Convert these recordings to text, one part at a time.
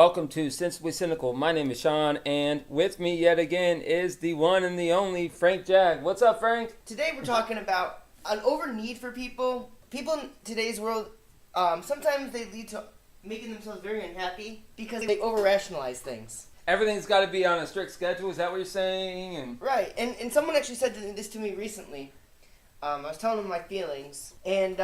Welcome to Sensibly Cynical. My name is Sean, and with me yet again is the one and the only Frank Jag. What's up, Frank? Today we're talking about an over need for people. People in today's world, sometimes they lead to making themselves very unhappy because they over-rationalize things. Everything's got to be on a strict schedule. Is that what you're saying? And Right, and someone actually said this to me recently. I was telling them my feelings, and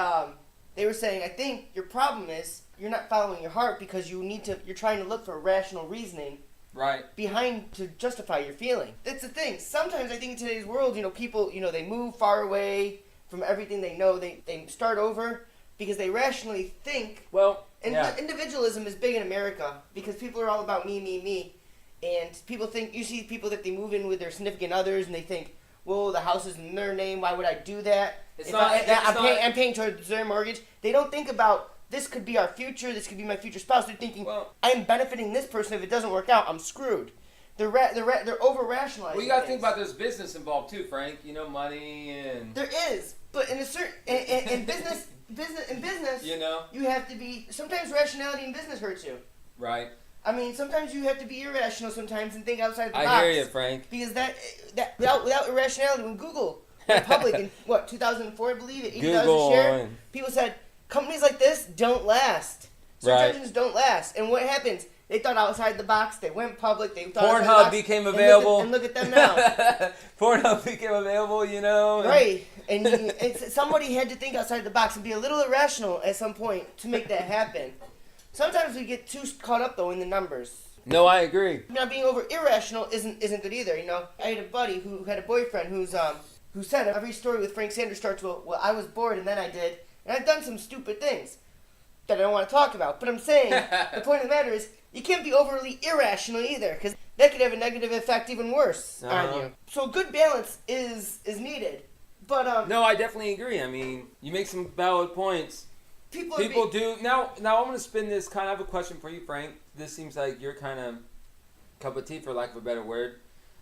they were saying, I think your problem is you're not following your heart because you're trying to look for rational reasoning right behind to justify your feeling. That's the thing. Sometimes I think in today's world, people, they move far away from everything they know. They start over because they rationally think. Well, Individualism is big in America because people are all about me, me, me. And people think, you see people that they move in with their significant others and they think, well, the house is in their name, why would I do that? I'm paying towards their mortgage. They don't think about, this could be our future, this could be my future spouse. They're thinking, I'm benefiting this person. If it doesn't work out, I'm screwed. They're over-rationalizing. Well, you got to think about there's business involved too, Frank. Money and... There is, but in a certain... in business, you have to be... Sometimes rationality in business hurts you. Right. I mean, sometimes you have to be irrational sometimes and think outside the box. I hear you, Frank. Because that without irrationality, when Google went public in, 2004, I believe, at $80 a share, people said, companies like this don't last. Search engines don't last. And what happens? They thought outside the box. They went public. They thought Pornhub became available. And look at them now. Pornhub became available, Right. And somebody had to think outside the box and be a little irrational at some point to make that happen. Sometimes we get too caught up, though, in the numbers. No, I agree. Now, being over irrational isn't good either. I had a buddy who had a boyfriend who said every story with Frank Sanders starts with, well, I was bored and then I did. And I've done some stupid things that I don't want to talk about. But I'm saying, the point of the matter is, you can't be overly irrational either, because that could have a negative effect even worse on you. So a good balance is needed. But no, I definitely agree. I mean, you make some valid points. People do. Now I'm going to spin this I have a question for you, Frank. This seems like your kind of cup of tea, for lack of a better word.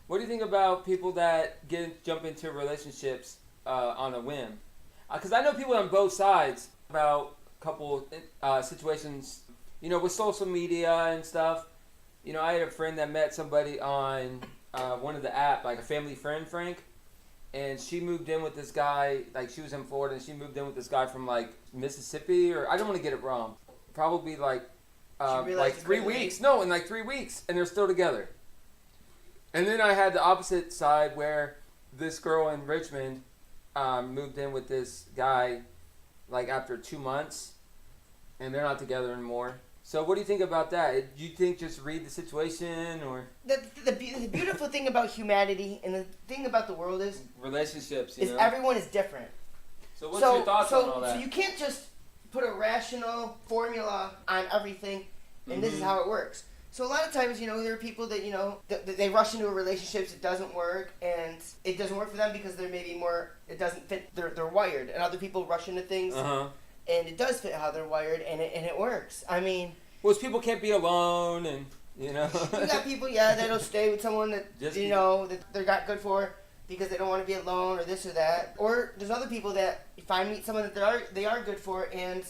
What do you think about people that jump into relationships on a whim? Because I know people on both sides about a couple situations, with social media and stuff. I had a friend that met somebody on one of the apps, like a family friend, Frank. And she moved in with this guy, she was in Florida, and she moved in with this guy from, Mississippi, or I don't want to get it wrong. Probably, 3 weeks. No, in 3 weeks, and they're still together. And then I had the opposite side where this girl in Richmond moved in with this guy, after 2 months, and they're not together anymore. So what do you think about that? Do you think just read the situation, or the beautiful thing about humanity and the thing about the world is relationships? Is everyone is different. So what's your thoughts on all that? So you can't just put a rational formula on everything, and this is how it works. So a lot of times, there are people that they rush into a relationship, it doesn't work, and it doesn't work for them because they're maybe more, it doesn't fit, they're wired, and other people rush into things. And it does fit how they're wired, and it works. I mean... Well, people can't be alone, and, You got people, that'll stay with someone that, that they're not good for because they don't want to be alone or this or that. Or there's other people that meet someone that they are good for, and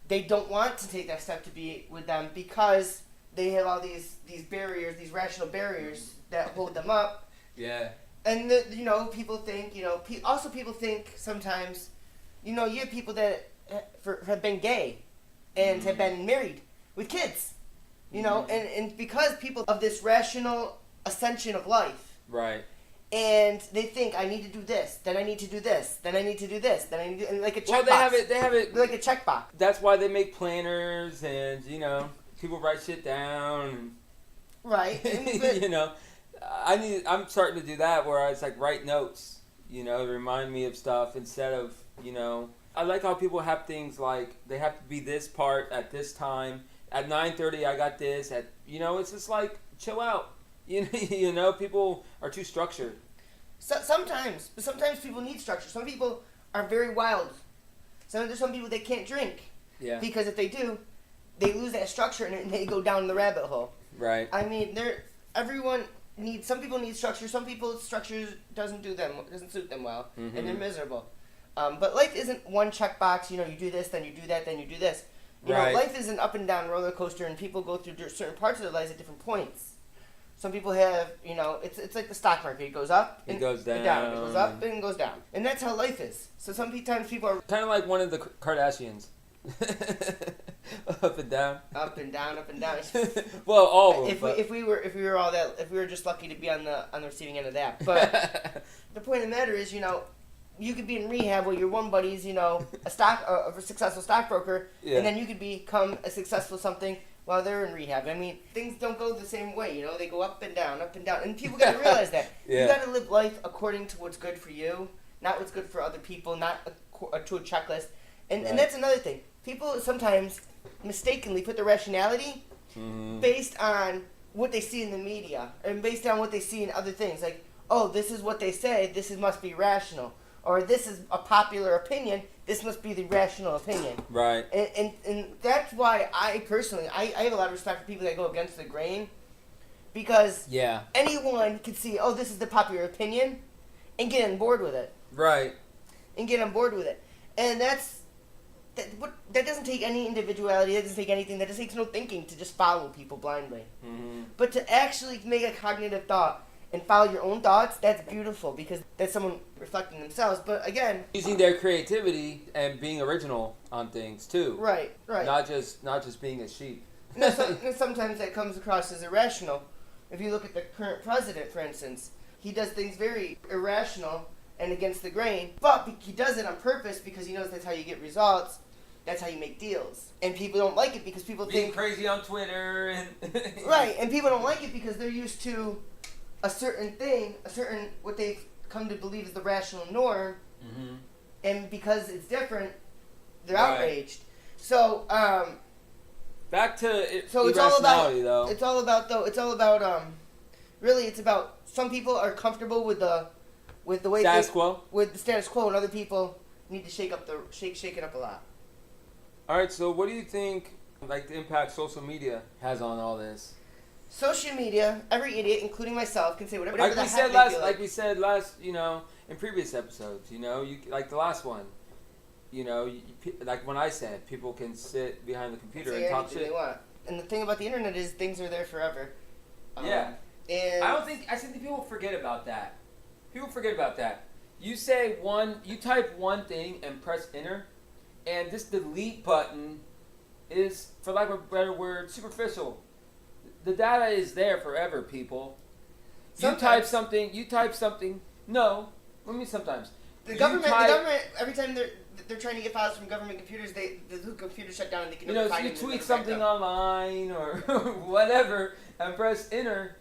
they don't want to take that step to be with them because they have all these barriers, these rational barriers that hold them up. Yeah. And, people think, people think sometimes, you have people that... have been gay and have been married with kids, and because people of this rational ascension of life, right? And they think I need to do this, then I need to do this, then I need to do this, then I need to, and like a checkbox. Well, they have it like a checkbox. That's why they make planners, and people write shit down. Right. I'm starting to do that where I write notes, to remind me of stuff instead of I like how people have things they have to be this part at this time. At 9:30, I got this. It's just chill out. People are too structured. Sometimes people need structure. Some people are very wild. There's some people that can't drink. Yeah. Because if they do, they lose that structure and they go down the rabbit hole. Right. I mean, some people need structure. Some people's structure doesn't suit them well, and they're miserable. But life isn't one checkbox. You do this, then you do that, then you do this. You know, life is an up and down roller coaster, and people go through certain parts of their lives at different points. Some people have, you know, it's like the stock market. It goes up and it goes down. It goes up and it goes down. And that's how life is. So sometimes people are... Kind of like one of the Kardashians. Up and down. Up and down, up and down. Well, all of them. If we were all that, if we were just lucky to be on the receiving end of that. But the point of the matter is, you know, you could be in rehab where your one buddy's, you know, a successful stockbroker, and then you could become a successful something while they're in rehab. I mean, things don't go the same way, you know. They go up and down, and people got to realize that. You got to live life according to what's good for you, not what's good for other people, not to a checklist. And that's another thing. People sometimes mistakenly put their rationality based on what they see in the media and based on what they see in other things. Like, oh, this is what they say, must be rational. Or this is a popular opinion, this must be the rational opinion. Right. And that's why I personally, I have a lot of respect for people that go against the grain. Because anyone can see, oh, this is the popular opinion, and get on board with it. Right. And get on board with it. And that doesn't take any individuality, that doesn't take anything, that just takes no thinking to just follow people blindly. Mm-hmm. But to actually make a cognitive thought and follow your own thoughts, that's beautiful because that's someone reflecting themselves. But again, using their creativity and being original on things too. Right. Not just being a sheep. Sometimes that comes across as irrational. If you look at the current president, for instance, he does things very irrational and against the grain, but he does it on purpose because he knows that's how you get results. That's how you make deals. And people don't like it because people being crazy on Twitter and right, and people don't like it because they're used to a certain thing, what they've come to believe is the rational norm, and because it's different, they're outraged. So, back to irrationality, though. It's all about really, it's about some people are comfortable with the way status quo, with the status quo, and other people need to shake it up a lot. All right, so what do you think, like, the impact social media has on all this? Social media, every idiot, including myself, can say whatever the heck they feel like we said last, you know, in previous episodes, you know, like the last one, you know, like when I said people can sit behind the computer and talk shit. They want. And the thing about the internet is things are there forever. And I think people forget about that. People forget about that. You type one thing and press enter, and this delete button is, for lack of a better word, superficial. The data is there forever, people. You type something. No, what do you mean sometimes? The government, every time they're trying to get files from government computers, the computer shut down and they can never find it. You tweet something online or whatever and press enter,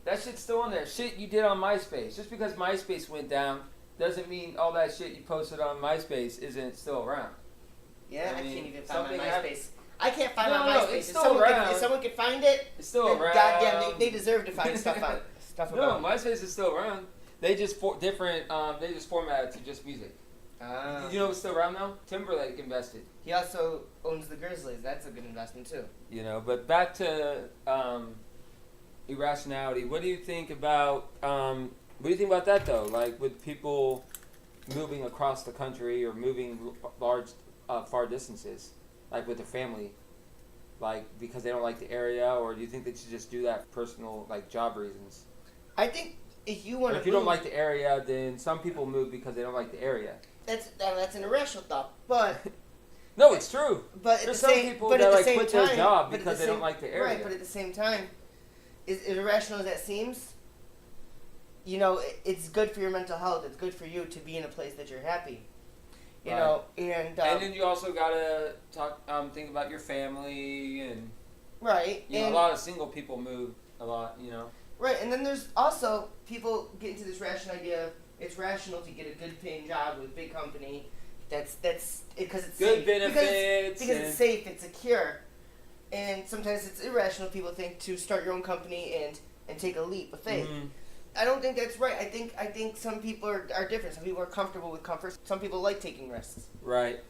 that shit's still on there. Shit you did on MySpace. Just because MySpace went down doesn't mean all that shit you posted on MySpace isn't still around. Yeah, I can't even find my MySpace. I can't find my MySpace. It's still around. If someone could find it, it's still around. Goddamn, they deserve to find stuff about. No, MySpace is still around. They just they just formatted to just music. You know what's still around now? Timberlake invested. He also owns the Grizzlies. That's a good investment too. You know, but back to irrationality. What do you think about that though? Like with people moving across the country or moving large, far distances, like with their family, like because they don't like the area, or do you think they should just do that for personal, like job reasons? I think if you want to, if you don't like the area, then some people move because they don't like the area. That's an irrational thought, but no, it's true. But there's some people that like quit their job because they don't like the area. Right, but at the same time, as irrational as that seems, you know, it's good for your mental health. It's good for you to be in a place that you're happy. You know, and then you also gotta think about your family and right. You know, a lot of single people move a lot. You know. Right, and then there's also people get into this rational idea. It's rational to get a good paying job with a big company. That's because it's good safe. benefits because it's safe, it's secure. And sometimes it's irrational. People think to start your own company and take a leap of faith. Mm-hmm. I don't think that's right. I think some people are different. Some people are comfortable with comfort. Some people like taking risks. Right.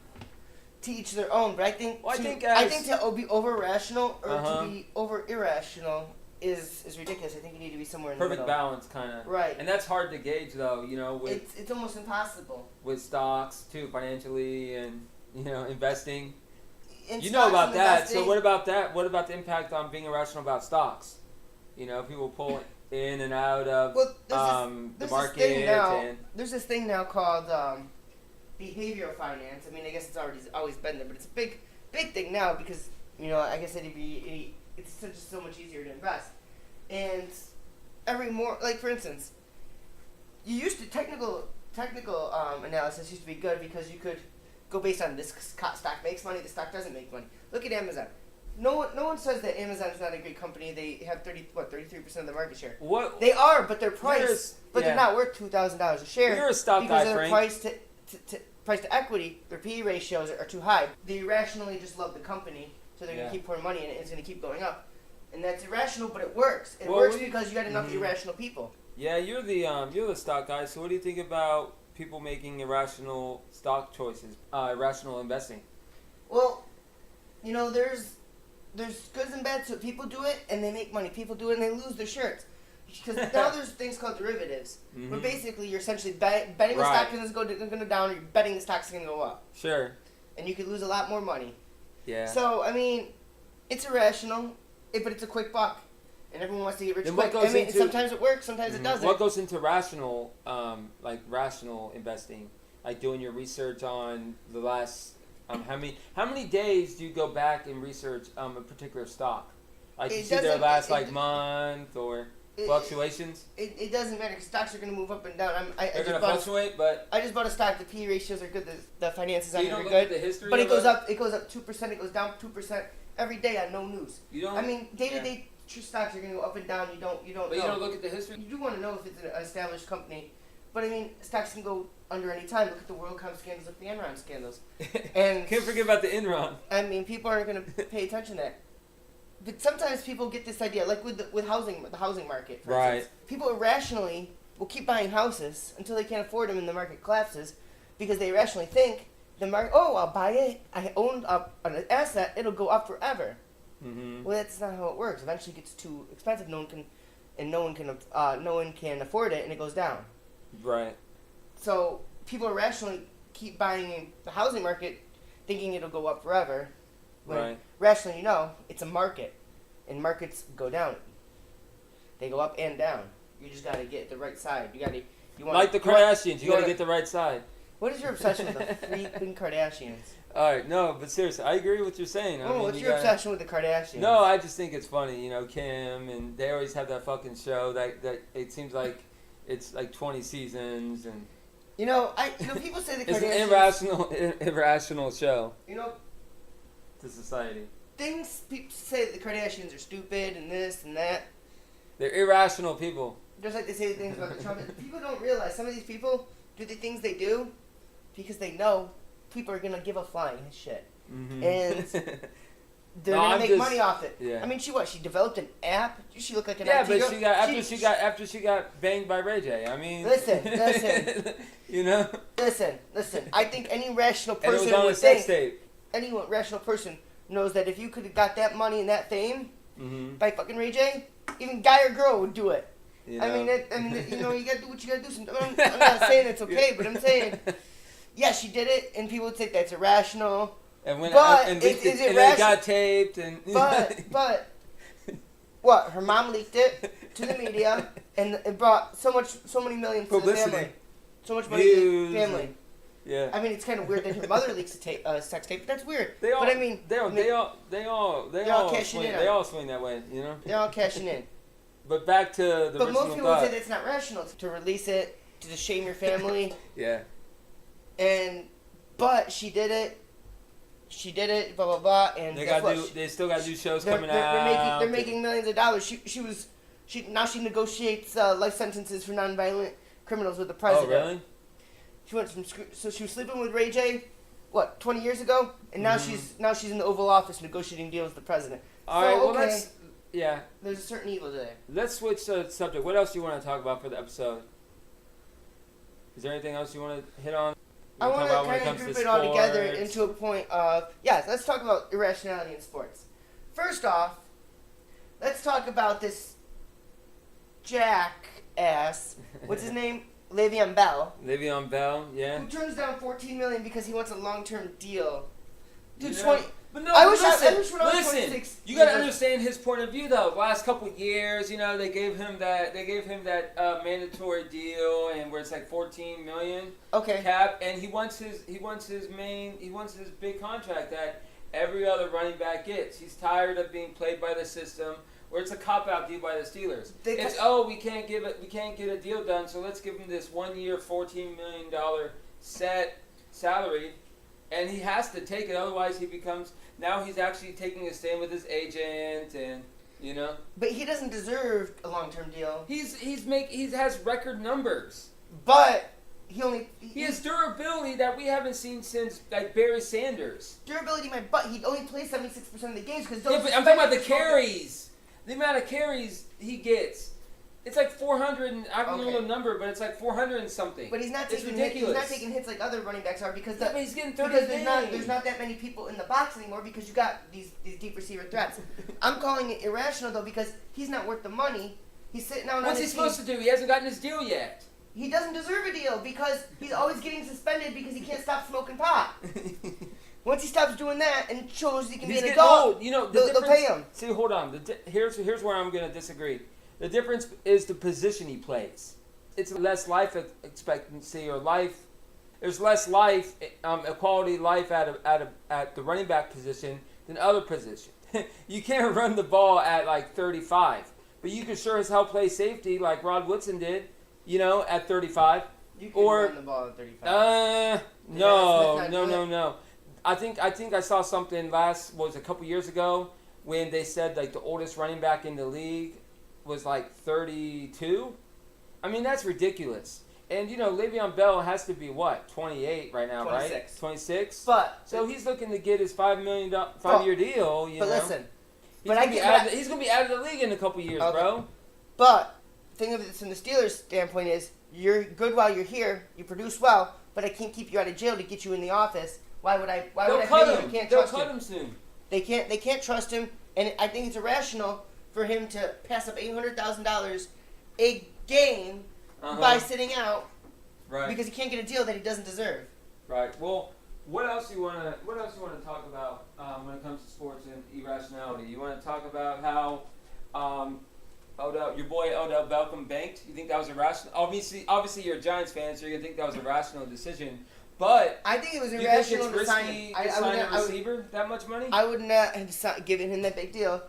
To each their own. But I think to be over rational or to be over irrational is ridiculous. I think you need to be somewhere in the middle. Perfect balance, kind of. Right. And that's hard to gauge, though. You know, with it's almost impossible. With stocks too, financially, and you know, investing. You know about that. So what about that? What about the impact on being irrational about stocks? You know, people pull in and out of the market. There's this thing now called behavioral finance. I mean, I guess it's always been there, but it's a big thing now because, you know, I guess it's just so much easier to invest. And like for instance, you used to technical analysis used to be good because you could go based on this stock makes money, this stock doesn't make money. Look at Amazon. No one says that Amazon is not a great company. They have 33% of the market share. What they are, but their price, they're not worth $2,000 a share. You're a stock guy, because Frank. Price to equity, their PE ratios are too high. They irrationally just love the company, so they're gonna keep pouring money in it. And it's gonna keep going up, and that's irrational, but it works. It works because you got enough irrational people. Yeah, you're the stock guy. So what do you think about people making irrational stock choices, irrational investing? Well, you know, there's goods and bads. So people do it and they make money. People do it and they lose their shirts. Because now there's things called derivatives, where basically you're essentially betting the stock is going to go down, or you're betting the stock's going to go up. Sure. And you could lose a lot more money. Yeah. So I mean, it's irrational, but it's a quick buck, and everyone wants to get rich quick. I mean, sometimes it works, sometimes it doesn't. What goes into rational, rational investing, like doing your research on the last how many days do you go back and research a particular stock? Like you see their last month or fluctuations? It doesn't matter because stocks are going to move up and down. They're going to fluctuate, but I just bought a stock. The PE ratios are good. The finances are good. At the history but it goes up 2%. It goes down 2% every day on no news. You don't. I mean, day to day stocks are going to go up and down. You don't. But you don't look at the history. You do want to know if it's an established company, but I mean, stocks can go under any time. Look at the WorldCom scandals. Look at the Enron scandals. And can't forget about the Enron. I mean, people aren't going to pay attention to that. But sometimes people get this idea, like with the housing market, for instance. People irrationally will keep buying houses until they can't afford them and the market collapses because they irrationally think the market, I'll buy it. I own an asset, it'll go up forever. Mm-hmm. Well, that's not how it works. Eventually it gets too expensive, no one can afford it, and it goes down. Right. So people irrationally keep buying in the housing market thinking it'll go up forever. When rationally, it's a market, and markets go down. They go up and down. You just gotta get the right side. You want like the Kardashians. You gotta get the right side. What is your obsession with the freaking Kardashians? All right, no, but seriously, I agree with what you're saying. What's your obsession with the Kardashians? No, I just think it's funny. Kim, and they always have that fucking show that it seems like it's like 20 seasons and. People say the Kardashians. It's an irrational show. To society. People say that the Kardashians are stupid and this and that. They're irrational people. Just like they say things about the Trump. People don't realize some of these people do the things they do because they know people are going to give a flying shit. Mm-hmm. And they're going to make money off it. Yeah. I mean, she developed an app? She looked like an IT girl. Yeah, but after she got banged by Ray J. I mean... Listen. Listen. I think any rational person would think... Any rational person knows that if you could have got that money and that fame by fucking Ray J, even guy or girl would do it. You gotta do what you gotta do. I'm not saying it's okay, but I'm saying, she did it, and people would say that's irrational. And when is it it got taped and. But what? Her mom leaked it to the media, and it brought so many millions to the family. So much money to the family. Yeah. I mean, it's kind of weird that her mother leaks a sex tape, but that's weird. They all swing that way, They're all cashing in. But back to the original But most people would say that's not rational to release it, to just shame your family. Yeah. But she did it. Blah blah blah, and they still got to do shows coming out. They're making millions of dollars. She negotiates life sentences for nonviolent criminals with the president. Oh really? She went she was sleeping with Ray J, 20 years ago, and now she's in the Oval Office negotiating deals with the president. There's a certain evil there. Let's switch the subject. What else do you want to talk about for the episode? Is there anything else you want to hit on? I want to kind of group it all together into a point of let's talk about irrationality in sports. First off, let's talk about this jackass. What's his name? Le'Veon Bell, yeah. Who turns down $14 million because he wants a long-term deal. Dude, But no, I wish listen, when I was 26, you got to understand his point of view, though. Last couple of years, you know, they gave him that mandatory deal, and where it's like $14 million cap, and he wants his big contract that every other running back gets. He's tired of being played by the system, where it's a cop-out deal by the Steelers. We can't get a deal done, so let's give him this 1 year, $14 million set salary, and he has to take it. Otherwise, now he's actually taking a stand with his agent, and you know. But he doesn't deserve a long-term deal. He has record numbers, but he has durability that we haven't seen since like Barry Sanders. Durability, but he only plays 76% of the games because I'm talking about the carries. The amount of carries he gets. It's like 400, and I don't know the number, but it's like 400 and something. But he's not taking hits like other running backs are because he's getting 30 because there's not that many people in the box anymore because you got these deep receiver threats. I'm calling it irrational though because he's not worth the money. He's sitting out on his team. What's he supposed to do? He hasn't gotten his deal yet. He doesn't deserve a deal because he's always getting suspended because he can't stop smoking pot. Once he stops doing that and shows he can be an adult, they'll pay him. See, hold on. Here's where I'm going to disagree. The difference is the position he plays. It's less life expectancy or life. There's less life, quality life at the running back position than other positions. You can't run the ball at like 35, but you can sure as hell play safety like Rod Woodson did, at 35. You can run the ball at 35. No. I think I saw something a couple years ago when they said like the oldest running back in the league was like 32. I mean, that's ridiculous. And Le'Veon Bell has to be 28 right now, 26. right? 26. But so he's looking to get his $5 million 5-year deal. But listen, he's gonna be out of the league in a couple years, bro. But the thing of it from the Steelers' standpoint is you're good while you're here, you produce well, but I can't keep you out of jail to get you in the office. Why would I pay you? You can't trust him. They'll cut him soon. They can't trust him, and I think it's irrational for him to pass up $800,000 a game by sitting out, right? Because he can't get a deal that he doesn't deserve. Right. Well, what else you want to talk about when it comes to sports and irrationality? You want to talk about how your boy Odell Beckham banked? You think that was irrational? Obviously, you're a Giants fan, so you're gonna think that was a rational decision. But I think it was irrational to sign a receiver that much money. I would not have given him that big deal,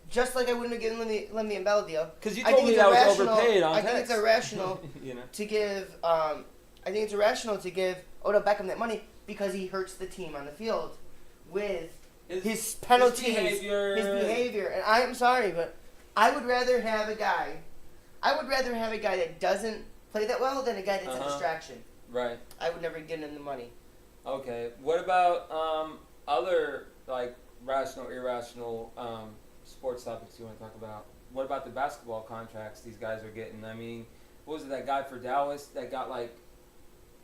just like I wouldn't have given Le'Veon Bell a deal. Because you told me that was overpaid on I think it's irrational to give. I think it's irrational to give Odell Beckham that money because he hurts the team on the field with his penalties, his behavior. And I'm sorry, but I would rather have a guy. That doesn't play that well than a guy that's a distraction. Right. I would never give him the money. Okay. What about other like rational, irrational sports topics you want to talk about? What about the basketball contracts these guys are getting? I mean, what was it, that guy for Dallas that got like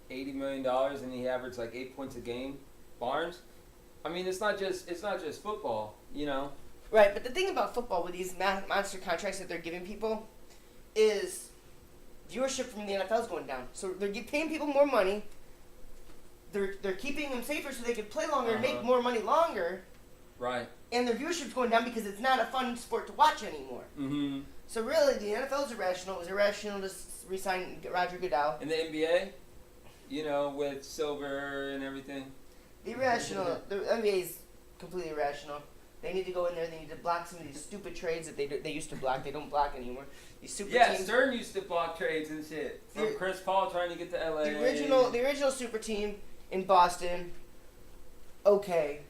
$80 million and he averaged like 8 points a game? Barnes? I mean, it's not just football, Right, but the thing about football with these monster contracts that they're giving people is viewership from the NFL is going down. So they're paying people more money. They're keeping them safer so they can play longer and make more money longer. Right. And their viewership's going down because it's not a fun sport to watch anymore. Mm-hmm. So really, the NFL is irrational. It was irrational to re-sign Roger Goodell. And the NBA, with Silver and everything. The NBA is completely irrational. They need to go in there. They need to block some of these stupid trades that they used to block. They don't block anymore. These super teams. Stern used to block trades and shit. From Chris Paul trying to get to LA. The original super team in Boston. Okay,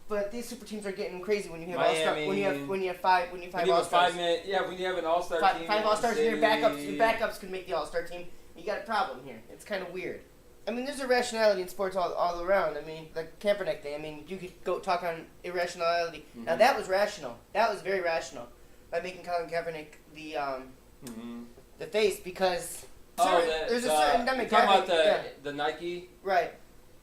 but these super teams are getting crazy when you have Miami, when you have five all-stars. When you have an all-star team. Five all-stars and your backups could make the all-star team. You got a problem here. It's kind of weird. I mean, there's irrationality in sports all around. I mean, the Kaepernick thing. I mean, you could go talk on irrationality. Mm-hmm. Now, that was rational. That was very rational by making Colin Kaepernick the face because there's a certain demographic. Talking about the Nike? Right.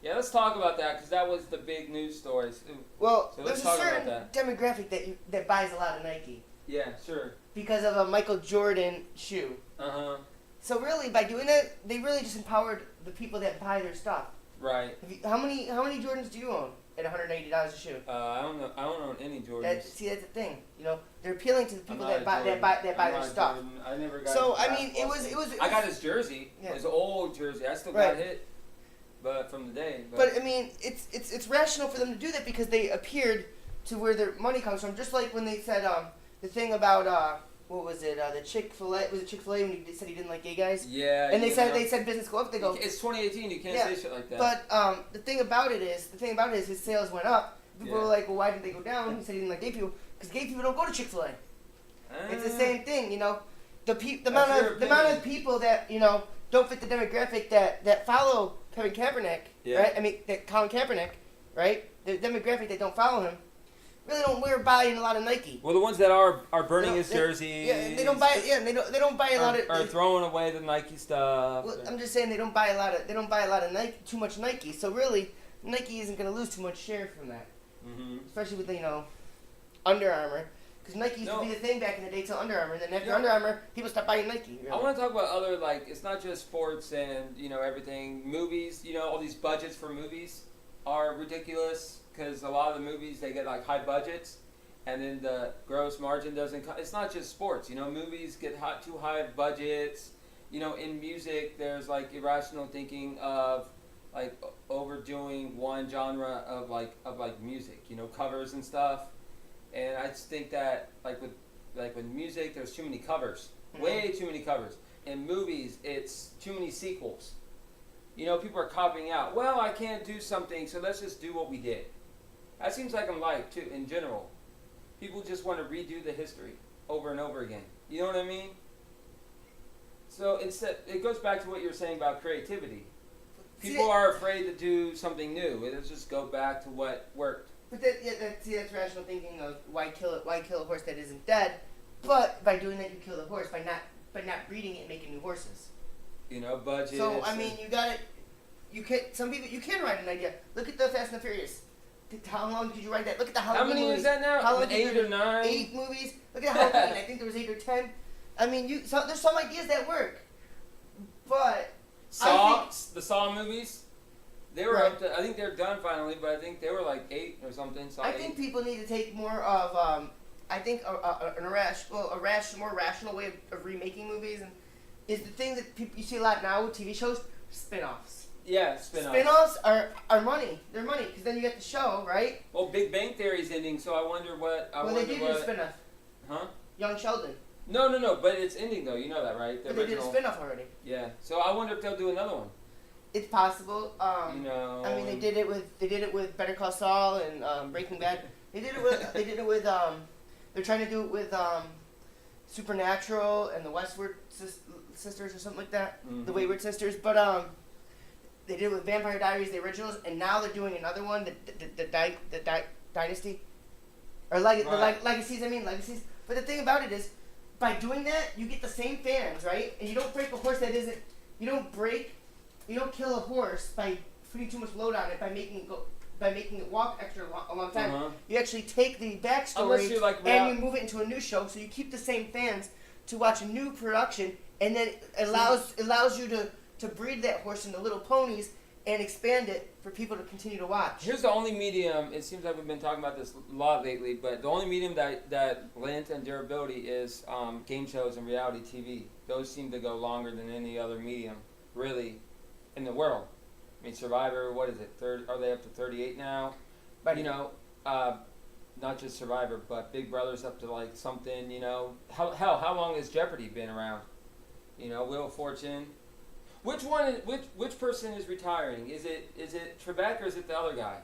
Yeah, let's talk about that because that was the big news stories. Well, so there's a certain demographic that buys a lot of Nike. Yeah, sure. Because of a Michael Jordan shoe. Uh-huh. So really, by doing that, they really just empowered the people that buy their stuff. Right. How many Jordans do you own? at $180 a shoe. I don't know. I don't own any Jordans. That's the thing. You know, they're appealing to the people that buy their stuff. Jordan. I never got. So I mean, it was. I got his jersey. Yeah. His old jersey. I still got hit, but from the day. But I mean, it's rational for them to do that because they appeared to where their money comes from. Just like when they said the thing about what was it? The Chick-fil-A, was it Chick-fil-A when he said he didn't like gay guys? Yeah. And they said business go up. They go. It's 2018. You can't say shit like that. But the thing about it is his sales went up. People were like, well, why did they go down? He said he didn't like gay people because gay people don't go to Chick-fil-A. It's the same thing, you know. The amount of people that don't fit the demographic that follow Kevin Kaepernick, right? I mean, Colin Kaepernick, right? The demographic that don't follow him really don't buying a lot of Nike. Well, the ones that are burning his jerseys. Yeah, they don't buy. Yeah, they don't buy a lot of. Are throwing away the Nike stuff. Well, I'm just saying they don't buy a lot of Nike. Too much Nike. So really, Nike isn't going to lose too much share from that. Mm-hmm. Especially with Under Armour. Because Nike used to be the thing back in the day till Under Armour, and then after Under Armour, people stopped buying Nike. Really. I want to talk about other, it's not just sports and, everything. Movies, all these budgets for movies are ridiculous because a lot of the movies, they get, high budgets, and then the gross margin doesn't come. It's not just sports, movies get too high budgets. In music, there's, irrational thinking of, overdoing one genre of music, covers and stuff. And I just think that, with music, there's too many covers. Mm-hmm. Way too many covers. In movies, it's too many sequels. People are copying out. Well, I can't do something, so let's just do what we did. That seems like in life, too, in general. People just want to redo the history over and over again. You know what I mean? So instead, it goes back to what you were saying about creativity. People are afraid to do something new. Let's just go back to what worked. But that's rational thinking of why kill a horse that isn't dead, but by doing that you kill the horse by not breeding it and making new horses. Budgets. So I mean, you can write an idea. Look at the Fast and the Furious. How long did you write that? Look at the Halloween movies. How many is that now? How long 8 or 9? 8 movies. Look at Halloween. I think there was 8 or 10. I mean, there's some ideas that work, but the Saw movies. They were up to, I think they're done finally, but I think they were 8 or something. I think people need to take more of, more rational way of remaking movies, and is the thing that you see a lot now with TV shows, spin-offs. Yeah, spin-offs. Spin-offs are money. They're money, because then you get the show, right? Well, Big Bang Theory's ending, so I wonder what... They did a spin-off. Huh? Young Sheldon. No, but it's ending, though. You know that, right? But they did a spin-off already. Yeah, so I wonder if they'll do another one. It's possible. I mean, they did it with Better Call Saul and Breaking Bad. They did it with. They're trying to do it with Supernatural and the Westward Sisters or something like that. Mm-hmm. The Wayward Sisters, but they did it with Vampire Diaries, the originals, and now they're doing another one, the Dynasty, or the Legacies. Legacies. But the thing about it is, by doing that, you get the same fans, right? And you don't break a horse that isn't. You don't kill a horse by putting too much load on it by making it walk a long time. Uh-huh. You actually take the backstory and you move it into a new show, so you keep the same fans to watch a new production, and then it allows you to breed that horse into little ponies and expand it for people to continue to watch. Here's the only medium. It seems like we've been talking about this a lot lately, but the only medium that length and durability is game shows and reality TV. Those seem to go longer than any other medium, really. In the world. I mean, Survivor, what is it? Are they up to 38 now? But, not just Survivor, but Big Brother's up to something, How long has Jeopardy been around? Wheel of Fortune. Which person is retiring? Is it Trebek or is it the other guy?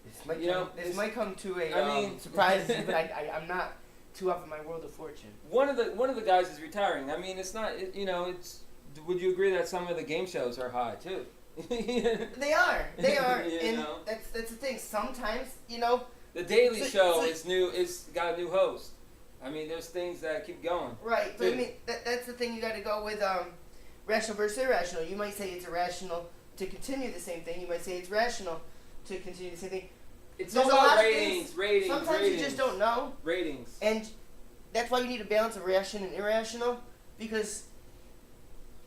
This might come to a surprise, but I'm not too up in my World of Fortune. One of the guys is retiring. I mean, it's not, it's... Would you agree that some of the game shows are high too? They are, and that's the thing. Sometimes, the Daily Show is new. It's got a new host. I mean, there's things that keep going. Right, but I mean, that's the thing. You got to go with rational versus irrational. You might say it's irrational to continue the same thing. You might say it's rational to continue the same thing. It's all about ratings. Sometimes you just don't know. Ratings. And that's why you need a balance of rational and irrational, because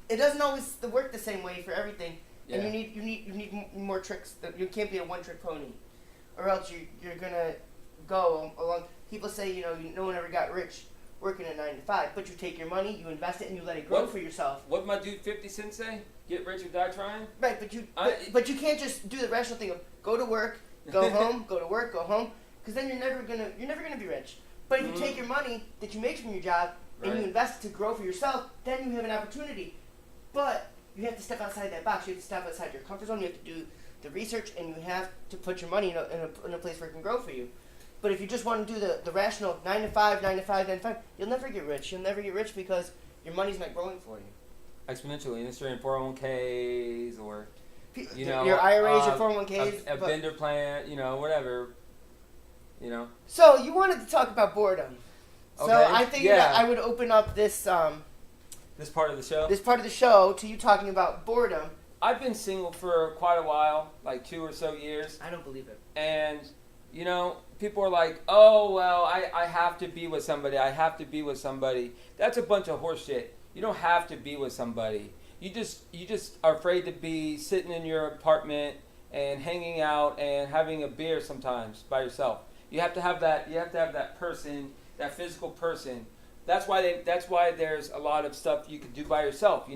it doesn't always work the same way for everything, and you need more tricks. You can't be a one-trick pony. or else you're gonna go along. People say no one ever got rich working a 9 to 5, but you take your money, you invest it, and you let it grow for yourself. What my dude 50 Cent say? Get rich or die trying. Right, but you can't just do the rational thing of go to work, go home, go to work, go home, because then you're never gonna be rich. But if you take your money that you make from your job and you invest it to grow for yourself, then you have an opportunity. But you have to step outside that box. You have to step outside your comfort zone. You have to do the research, and you have to put your money in a place where it can grow for you. But if you just want to do the rational 9 to 5, 9 to 5, 9 to 5, you'll never get rich. You'll never get rich because your money's not growing for you. Exponentially, unless you're in 401ks or your IRAs, your 401ks, a vendor plan, whatever. So you wanted to talk about boredom. Okay. So I figured that I would open up this this part of the show. This part of the show to you talking about boredom. I've been single for quite a while, like 2 or so years. I don't believe it. And people are like, oh well, I have to be with somebody. I have to be with somebody. That's a bunch of horse shit. You don't have to be with somebody. You just are afraid to be sitting in your apartment and hanging out and having a beer sometimes by yourself. You have to have that. You have to have that person, that physical person. That's why there's a lot of stuff you can do by yourself.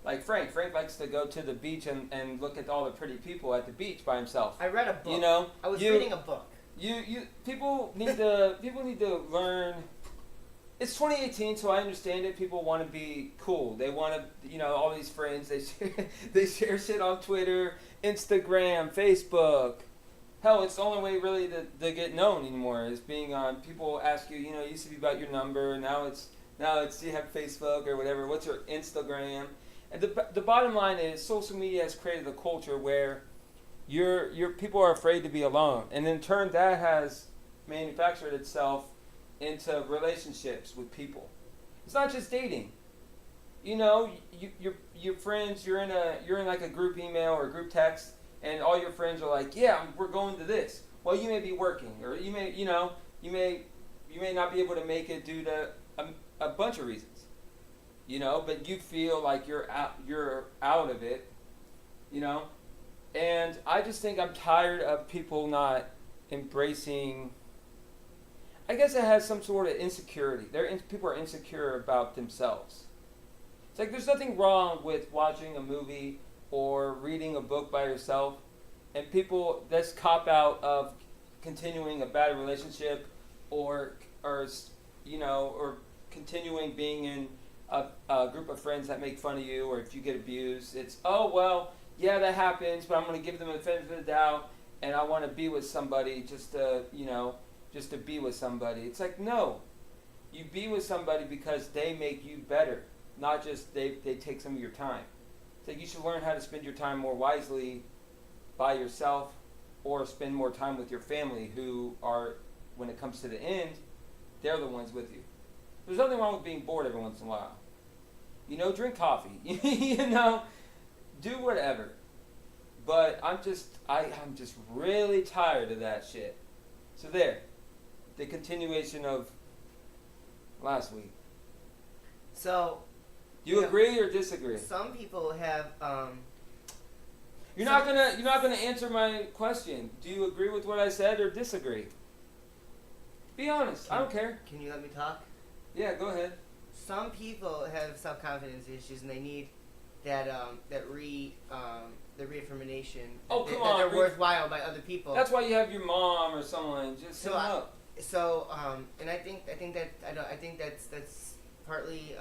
Like Frank. Frank likes to go to the beach and look at all the pretty people at the beach by himself. I read a book. I was reading a book. People need to learn. It's 2018, so I understand it. People want to be cool. They want to, all these friends. They share shit on Twitter, Instagram, Facebook. Hell, it's the only way really to get known anymore is being on. People ask you, it used to be about your number. Now it's you have Facebook or whatever. What's your Instagram? And the bottom line is social media has created a culture where your people are afraid to be alone, and in turn that has manufactured itself into relationships with people. It's not just dating. Your friends, you're in like a group email or a group text, and all your friends are like, yeah, we're going to this. Well, you may be working, or you may not be able to make it due to a bunch of reasons. But you feel like you're out of it. And I just think I'm tired of people not embracing. I guess it has some sort of insecurity. People are insecure about themselves. It's like there's nothing wrong with watching a movie or reading a book by yourself, and people that's cop out of continuing a bad relationship, or continuing being in a group of friends that make fun of you, or if you get abused, it's yeah, that happens, but I'm going to give them the benefit of the doubt, and I want to be with somebody just to be with somebody. It's like, no. You be with somebody because they make you better, not just they take some of your time. It's like you should learn how to spend your time more wisely by yourself, or spend more time with your family who are, when it comes to the end, they're the ones with you. There's nothing wrong with being bored every once in a while. Drink coffee. Do whatever. But I'm just really tired of that shit. So there. The continuation of last week. So do you agree or disagree? Some people have You're not gonna answer my question. Do you agree with what I said or disagree? Be honest. I don't care. Can you let me talk? Yeah, go ahead. Some people have self-confidence issues, and they need that reaffirmation. Oh, that, come that on. they're worthwhile by other people. That's why you have your mom or someone just sit up. So and I think that's partly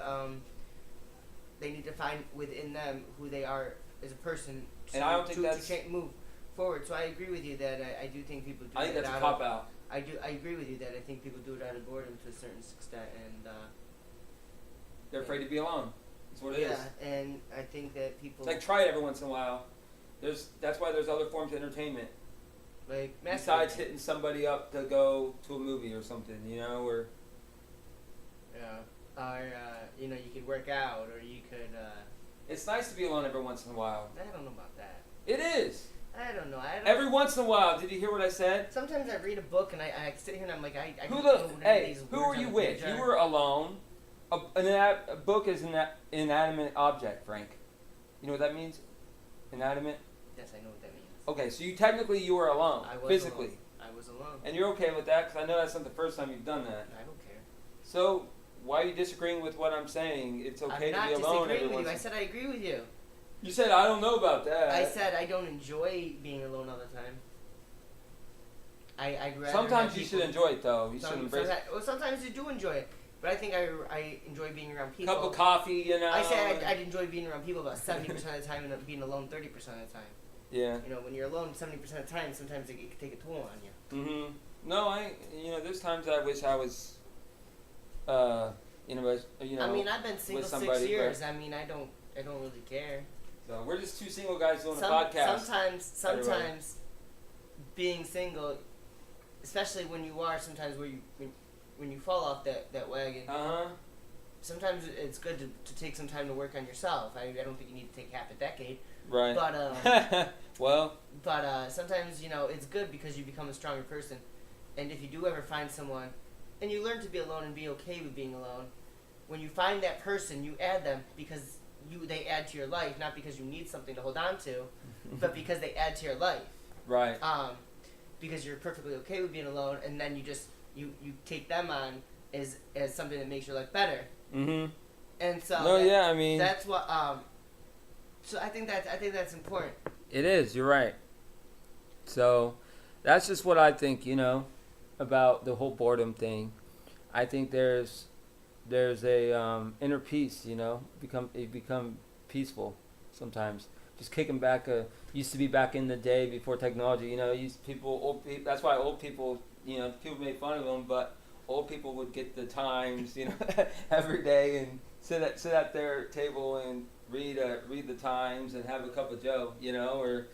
they need to find within them who they are as a person to move forward. So I agree with you that I do think people do. I think that's a cop out. I agree with you that I think people do it out of boredom to a certain extent, and they're afraid to be alone. That's what it is. Yeah, and I think that people it's like try it every once in a while. That's why there's other forms of entertainment. Like besides hitting somebody up to go to a movie or something, or you could work out, or you could. It's nice to be alone every once in a while. I don't know about that. It is. I don't know. Every once in a while, did you hear what I said? Sometimes I read a book and I sit here and I'm like, I who were you with? You were alone. A book is an inanimate object, Frank. You know what that means? Inanimate? Yes, I know what that means. Okay, so you were alone. I was physically. Alone. was alone. And you're okay with that? Because I know that's not the first time you've done that. I don't care. So, why are you disagreeing with what I'm saying? It's okay to be alone. I'm not disagreeing with you. I said I agree with you. You said I don't know about that. I said I don't enjoy being alone all the time. I'd rather sometimes you should enjoy it, though. You should embrace it. Well, sometimes you do enjoy it. But I think I enjoy being around people. Cup of coffee, you know. I said I'd enjoy being around people about 70% of the time and being alone 30% of the time. Yeah. You know, when you're alone 70% of the time, sometimes it can take a toll on you. Mm-hmm. No, there's times I wish I was, I mean, I've been single somebody, 6 years. I mean, I don't really care. So we're just two single guys doing a podcast. Sometimes being single, especially when you are, sometimes when you fall off that wagon. Sometimes it's good to take some time to work on yourself. I don't think you need to take half a decade. Right. But But sometimes it's good because you become a stronger person, and if you do ever find someone, and you learn to be alone and be okay with being alone, when you find that person, you add them because they add to your life, not because you need something to hold on to, but because they add to your life. Right. Because you're perfectly okay with being alone, and then you take them on as something that makes your life better. Mm-hmm. And so that's what so I think that's important. It is, you're right. So that's just what I think, about the whole boredom thing. I think there's a inner peace, become peaceful sometimes. Just kicking back used to be back in the day before technology, old people, that's why old people, people made fun of them, but old people would get the Times, every day and sit at their table and read the Times and have a cup of Joe, or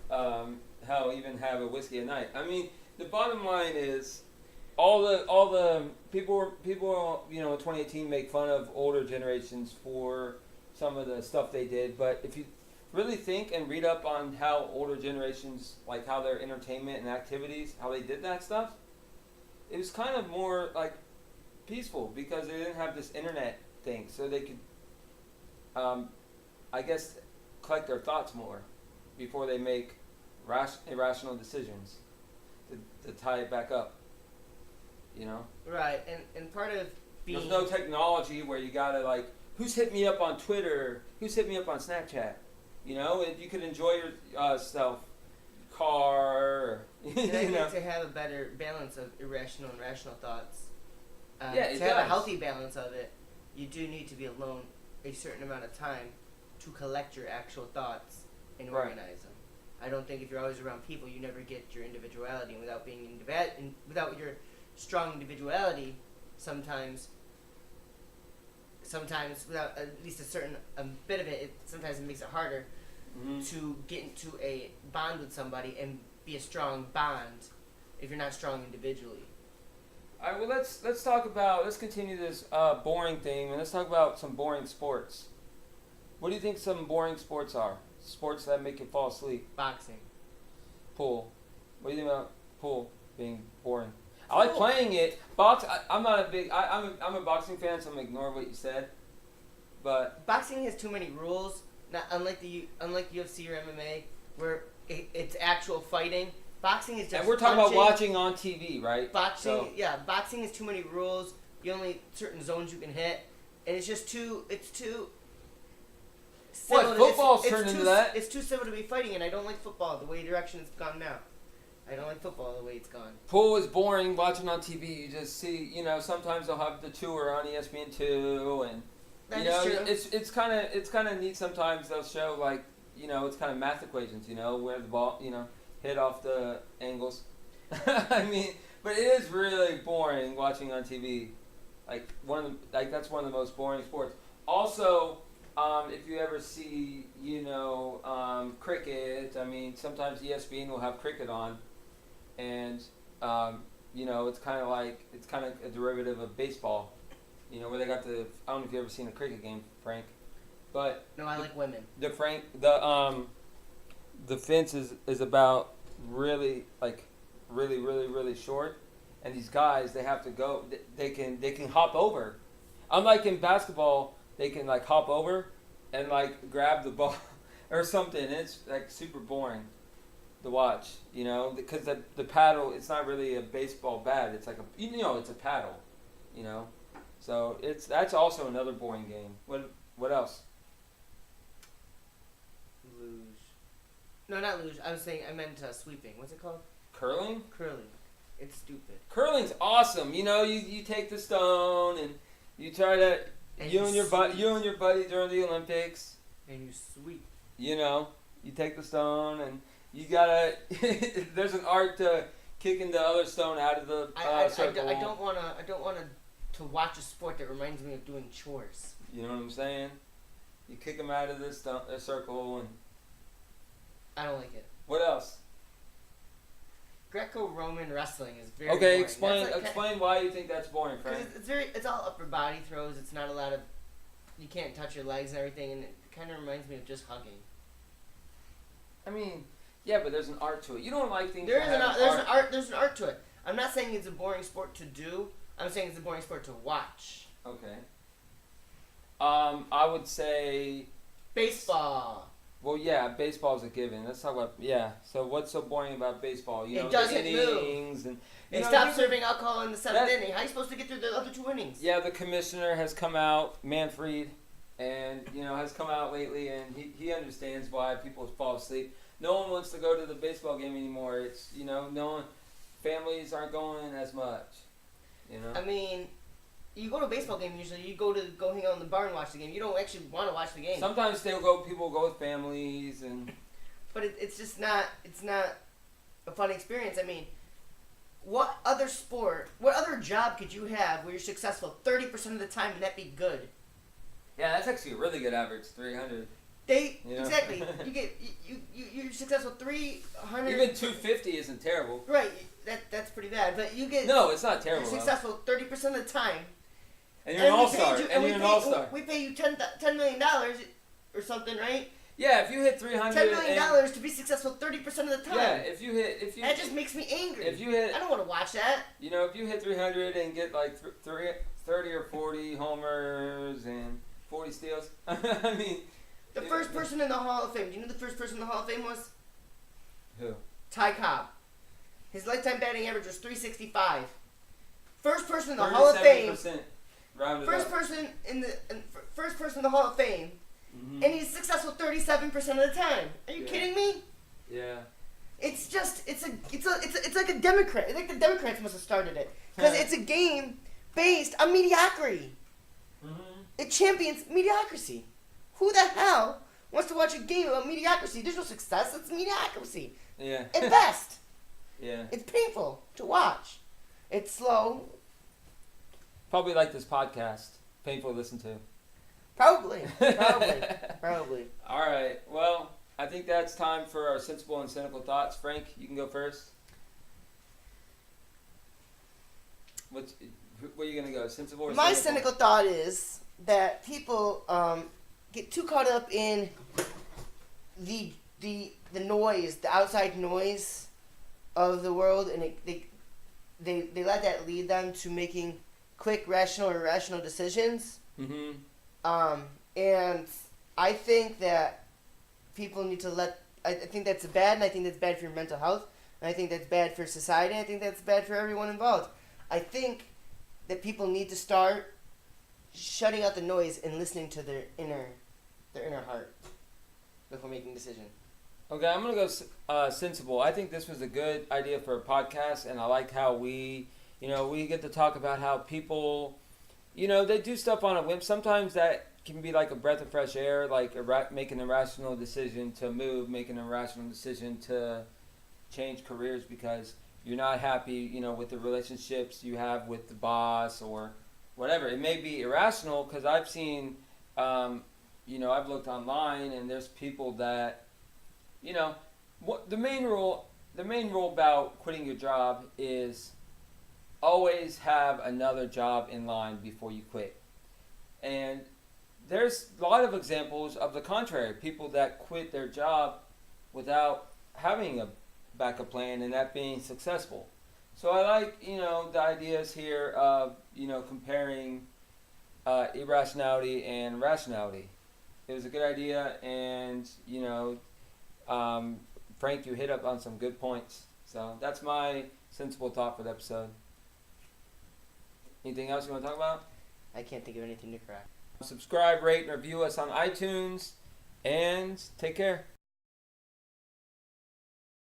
hell, even have a whiskey at night. I mean, the bottom line is all the people in 2018 make fun of older generations for some of the stuff they did, but if you really think and read up on how older generations, like how their entertainment and activities, how they did that stuff, it was kind of more like peaceful because they didn't have this internet thing, so they could, I guess, collect their thoughts more before they make irrational decisions to tie it back up, Right, and part of being... There's no technology where you gotta, who's hit me up on Twitter, who's hit me up on Snapchat, and you could enjoy yourself, car, And I think to have a better balance of irrational and rational thoughts, to have a healthy balance of it, you do need to be alone a certain amount of time to collect your actual thoughts and organize them. I don't think if you're always around people, you never get your individuality. And without your strong individuality, sometimes without at least a bit of it, sometimes it makes it harder to get into a bond with somebody and be a strong bond if you're not strong individually. All right, well, let's continue this boring thing, and let's talk about some boring sports. What do you think some boring sports are? Sports that make you fall asleep. Boxing. Pool. What do you think about pool being boring? I like playing it. I'm not a big. I'm a boxing fan, so I'm gonna ignore what you said. But boxing has too many rules. Not unlike UFC or MMA, where it's actual fighting. Boxing is just. And we're talking about watching on TV, right? Boxing has too many rules. You only certain zones you can hit, and it's just too. It's too. What football's turned into that? It's too civil to be fighting, and I don't like football the way direction it's gone now. I don't like football the way it's gone. Pool is boring watching on TV. You just see, sometimes they'll have the tour on ESPN2, and it's kind of neat. Sometimes they'll show it's kind of math equations. Where the ball hit off the angles. I mean, but it is really boring watching on TV. That's one of the most boring sports. Also. If you ever see, cricket, I mean, sometimes ESPN will have cricket on, and, it's kind of a derivative of baseball, where they got I don't know if you've ever seen a cricket game, Frank, but... No, I like women. The fence is about really short, and these guys, they have to go, they can hop over. Unlike in basketball, they can hop over and grab the ball or something. It's super boring. to watch. You know, because the paddle, it's not really a baseball bat. It's like it's a paddle. You know, so that's also another boring game. What else? Luge. No, not luge. I meant sweeping. What's it called? Curling. It's stupid. Curling's awesome. You know, you take the stone and you try to you and your buddy during the Olympics. And you sweep. You know, you take the stone and you gotta. There's an art to kicking the other stone out of the circle. I don't wanna to watch a sport that reminds me of doing chores. You know what I'm saying? You kick them out of the circle and. I don't like it. What else? Greco-Roman wrestling is very okay. boring. Explain why you think that's boring, Frank. It's all upper body throws. It's not a lot of. You can't touch your legs and everything, and it kind of reminds me of just hugging. I mean, yeah, but there's an art to it. You don't like things. There's an art to it. I'm not saying it's a boring sport to do. I'm saying it's a boring sport to watch. Okay. I would say baseball. Well, yeah, baseball's a given. Let's talk about So what's so boring about baseball? It doesn't move. And they stopped serving alcohol in the seventh inning. How are you supposed to get through the other two innings? Yeah, the commissioner has come out, Manfred, and has come out lately, and he understands why people fall asleep. No one wants to go to the baseball game anymore. It's families aren't going as much. I mean, you go to a baseball game usually. You go hang out in the bar and watch the game. You don't actually want to watch the game. Sometimes people go with families and. But it's just not. It's not a fun experience. I mean, what other job could you have where you're successful 30% of the time and that be good? Yeah, that's actually a really good average, 300. Exactly. You're successful 300. Even 250 isn't terrible. Right. That's pretty bad. But you get. No, it's not terrible. You're successful 30% of the time. And you're an all-star. And you're an all-star. We pay you $10 million or something, right? Yeah, if you hit 300. $10 million to be successful 30% of the time. Yeah, if you hit. That just makes me angry. If you hit. I don't want to watch that. If you hit 300 and get like 30 or 40 homers and 40 steals, I mean. The first person in the Hall of Fame. Do you know who the first person in the Hall of Fame was? Who? Ty Cobb. His lifetime batting average was .365. First person in the Hall of Fame. First person in the Hall of Fame, and he's successful 37% of the time. Are you kidding me? Yeah. It's like a Democrat. I think the Democrats must have started it because it's a game based on mediocrity. Mm-hmm. It champions mediocrity. Who the hell wants to watch a game about mediocrity? There's no success. It's mediocrity. Yeah. At best. Yeah. It's painful to watch. It's slow. Probably like this podcast. Painful to listen to. Probably. All right. Well, I think that's time for our sensible and cynical thoughts. Frank, you can go first. Where are you going to go? Sensible or cynical? My cynical thought is that people get too caught up in the noise, the outside noise of the world, and they let that lead them to making quick, rational or irrational decisions. Mm-hmm. And I think that people need to I think that's bad, and I think that's bad for your mental health, and I think that's bad for society, and I think that's bad for everyone involved. I think that people need to start shutting out the noise and listening to their inner heart before making a decision. Okay, I'm going to go sensible. I think this was a good idea for a podcast, and I like how we get to talk about how people, they do stuff on a whim. Sometimes that can be like a breath of fresh air, like making an irrational decision to move, making an irrational decision to change careers because you're not happy, with the relationships you have with the boss or whatever. It may be irrational because I've seen, I've looked online and there's people that, what the main rule about quitting your job is always have another job in line before you quit. And there's a lot of examples of the contrary, people that quit their job without having a backup plan and that being successful. So I like, the ideas here of, comparing irrationality and rationality. It was a good idea, and, Frank, you hit up on some good points. So that's my sensible thought for the episode. Anything else you want to talk about? I can't think of anything to crack. Subscribe, rate, and review us on iTunes, and take care.